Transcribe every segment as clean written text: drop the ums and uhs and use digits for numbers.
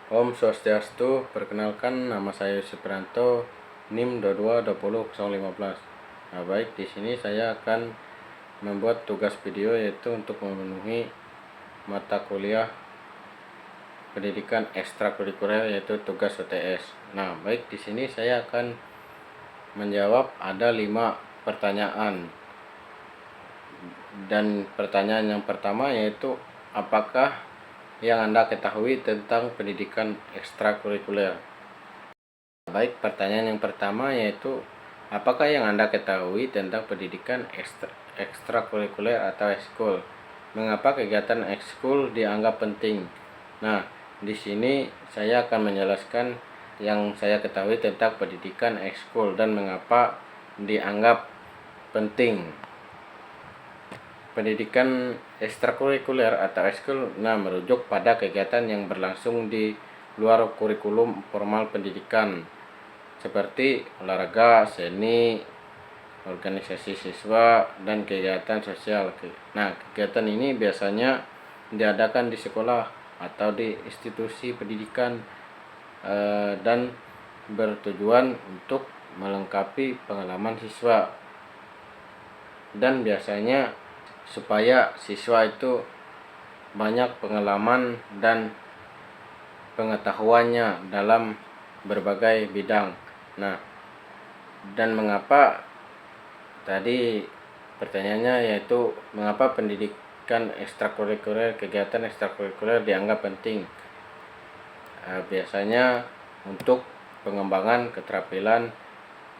Om Swastiastu, perkenalkan nama saya Yusuf Pranto, NIM 222015. Nah, baik, di sini saya akan membuat tugas video yaitu untuk memenuhi mata kuliah pendidikan ekstrakurikuler yaitu tugas UTS. Nah, baik, di sini saya akan menjawab ada 5 pertanyaan. Dan pertanyaan yang pertama yaitu apakah yang Anda ketahui tentang pendidikan ekstrakurikuler? Baik, pertanyaan yang pertama yaitu apakah yang Anda ketahui tentang pendidikan ekstrakurikuler atau ekskul? Mengapa kegiatan ekskul dianggap penting? Nah, di sini saya akan menjelaskan yang saya ketahui tentang pendidikan ekskul dan mengapa dianggap penting. Pendidikan ekstrakurikuler atau ekskul merujuk pada kegiatan yang berlangsung di luar kurikulum formal pendidikan seperti olahraga, seni, organisasi siswa, dan kegiatan sosial. Nah, kegiatan ini biasanya diadakan di sekolah atau di institusi pendidikan dan bertujuan untuk melengkapi pengalaman siswa, dan biasanya supaya siswa itu banyak pengalaman dan pengetahuannya dalam berbagai bidang. Nah, dan mengapa tadi pertanyaannya yaitu mengapa pendidikan ekstrakurikuler, kegiatan ekstrakurikuler dianggap penting? Biasanya untuk pengembangan keterampilan.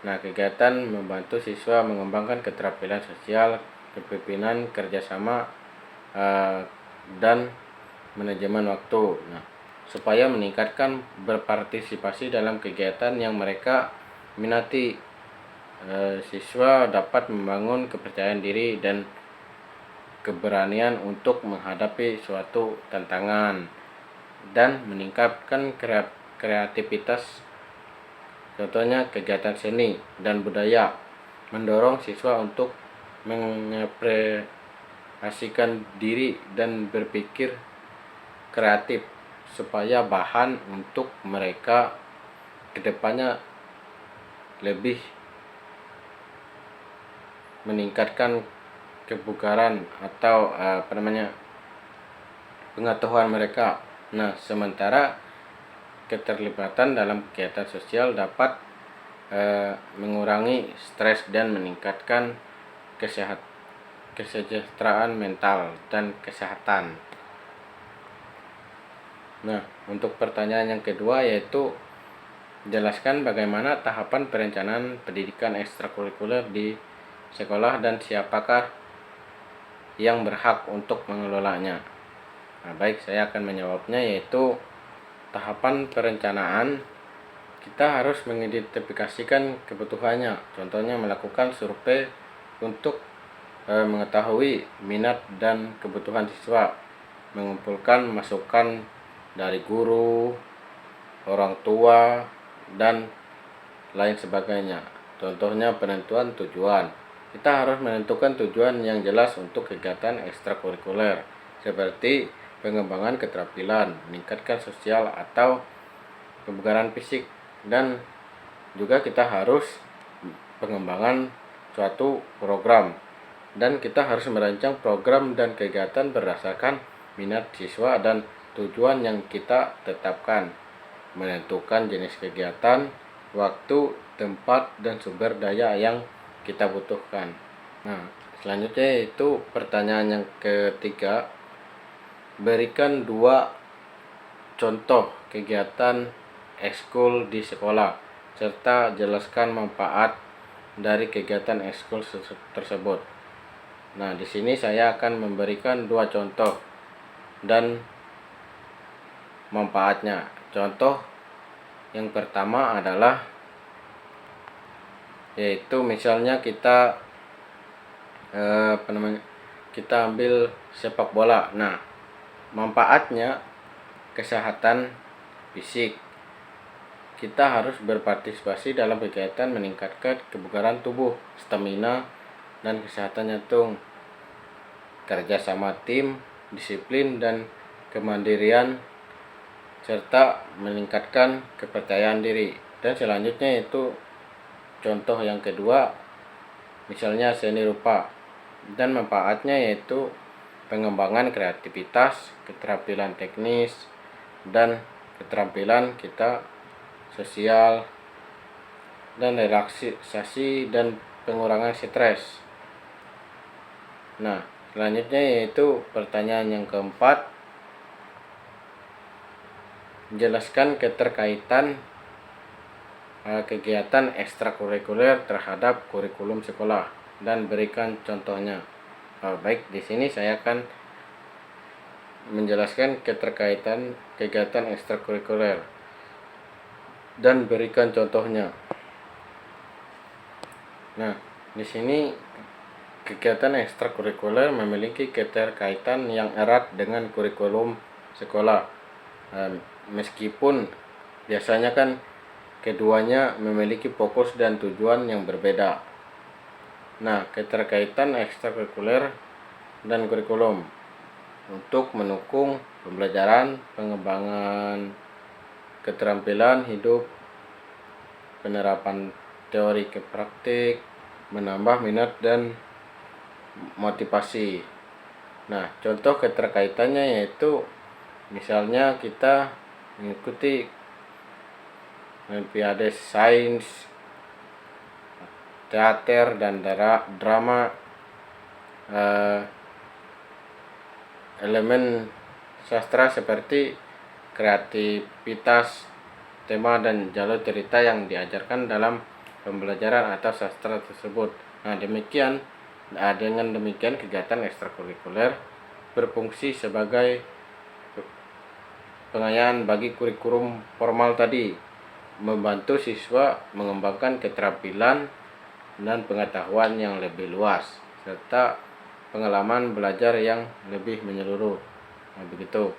Nah, kegiatan membantu siswa mengembangkan keterampilan sosial, kepemimpinan, kerjasama, dan manajemen waktu. Nah, supaya meningkatkan berpartisipasi dalam kegiatan yang mereka minati, siswa dapat membangun kepercayaan diri dan keberanian untuk menghadapi suatu tantangan dan meningkatkan kreativitas. Contohnya kegiatan seni dan budaya mendorong siswa untuk mengekspresikan diri dan berpikir kreatif supaya bahan untuk mereka kedepannya lebih meningkatkan kebugaran atau pengetahuan mereka. Nah, sementara keterlibatan dalam kegiatan sosial dapat mengurangi stres dan meningkatkan kesejahteraan mental dan kesehatan. Nah, untuk pertanyaan yang kedua yaitu jelaskan bagaimana tahapan perencanaan pendidikan ekstrakurikuler di sekolah dan siapakah yang berhak untuk mengelolanya. Nah, baik, saya akan menjawabnya yaitu tahapan perencanaan kita harus mengidentifikasikan kebutuhannya. Contohnya melakukan survei untuk mengetahui minat dan kebutuhan siswa, mengumpulkan masukan dari guru, orang tua, dan lain sebagainya. Contohnya penentuan tujuan. Kita harus menentukan tujuan yang jelas untuk kegiatan ekstrakurikuler seperti pengembangan keterampilan, meningkatkan sosial atau kebugaran fisik, dan juga kita harus pengembangan suatu program, dan kita harus merancang program dan kegiatan berdasarkan minat siswa dan tujuan yang kita tetapkan, menentukan jenis kegiatan, waktu, tempat, dan sumber daya yang kita butuhkan. Nah, selanjutnya itu pertanyaan yang ketiga, berikan 2 contoh kegiatan ekskul di sekolah serta jelaskan manfaat dari kegiatan ekskul tersebut. Nah, di sini saya akan memberikan 2 contoh dan manfaatnya. Contoh yang pertama adalah yaitu misalnya kita kita ambil sepak bola. Nah, manfaatnya kesehatan fisik. Kita harus berpartisipasi dalam kegiatan meningkatkan kebugaran tubuh, stamina, dan kesehatan jantung. Kerja sama tim, disiplin, dan kemandirian serta meningkatkan kepercayaan diri. Dan selanjutnya itu contoh yang kedua, misalnya seni rupa, dan manfaatnya yaitu pengembangan kreativitas, keterampilan teknis, dan keterampilan kita sosial, dan relaksasi dan pengurangan stres. Nah, selanjutnya yaitu pertanyaan yang keempat, jelaskan keterkaitan kegiatan ekstrakurikuler terhadap kurikulum sekolah dan berikan contohnya. Baik, di sini saya akan menjelaskan keterkaitan kegiatan ekstrakurikuler dan berikan contohnya. Nah, di sini kegiatan ekstrakurikuler memiliki keterkaitan yang erat dengan kurikulum sekolah. Meskipun biasanya kan keduanya memiliki fokus dan tujuan yang berbeda. Nah, keterkaitan ekstrakurikuler dan kurikulum untuk mendukung pembelajaran, pengembangan keterampilan hidup, penerapan teori ke praktik, menambah minat dan motivasi. Nah, contoh keterkaitannya yaitu misalnya kita mengikuti Olimpiade Sains, teater dan drama, elemen sastra seperti kreativitas, tema dan jalur cerita yang diajarkan dalam pembelajaran atau sastra tersebut. Nah, dengan demikian kegiatan ekstrakurikuler berfungsi sebagai pengayaan bagi kurikulum formal tadi, membantu siswa mengembangkan keterampilan dan pengetahuan yang lebih luas serta pengalaman belajar yang lebih menyeluruh. Nah, begitu.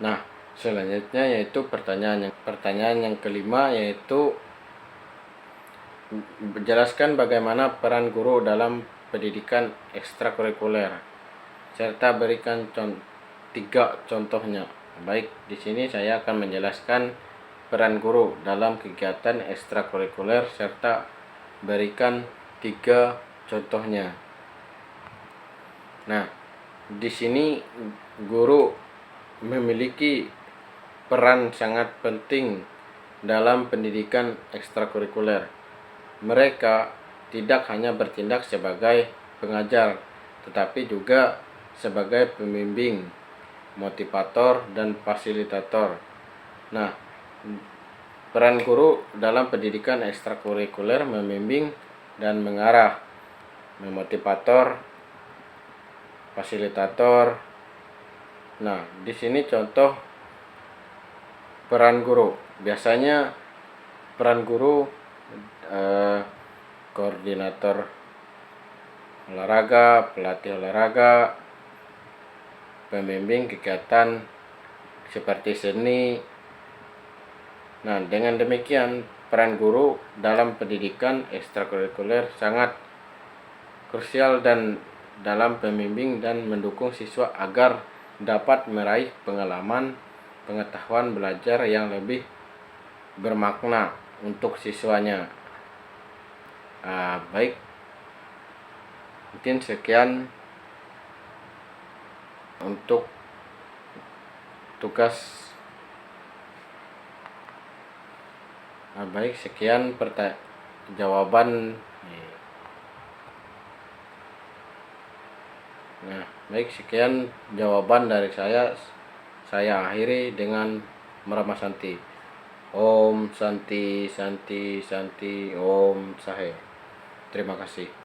Nah, selanjutnya yaitu pertanyaan yang kelima, yaitu jelaskan bagaimana peran guru dalam pendidikan ekstrakurikuler serta berikan 3 contohnya. Baik, di sini saya akan menjelaskan peran guru dalam kegiatan ekstrakurikuler serta berikan 3 contohnya. Nah, di sini guru memiliki peran sangat penting dalam pendidikan ekstrakurikuler. Mereka tidak hanya bertindak sebagai pengajar, tetapi juga sebagai pembimbing, motivator, dan fasilitator. Nah, peran guru dalam pendidikan ekstrakurikuler membimbing dan mengarah, memotivator, fasilitator. Nah, di sini contoh peran guru. Biasanya peran guru koordinator olahraga, pelatih olahraga, pembimbing kegiatan seperti seni. Nah, dengan demikian peran guru dalam pendidikan ekstrakurikuler sangat krusial dan dalam pembimbing dan mendukung siswa agar dapat meraih pengalaman, pengetahuan belajar yang lebih bermakna untuk siswanya. Baik, mungkin sekian untuk tugas. Baik, sekian jawaban. Nah, baik, sekian jawaban dari saya. Saya akhiri dengan Brahma Santi. Om Santi Santi Santi Om Sahe. Terima kasih.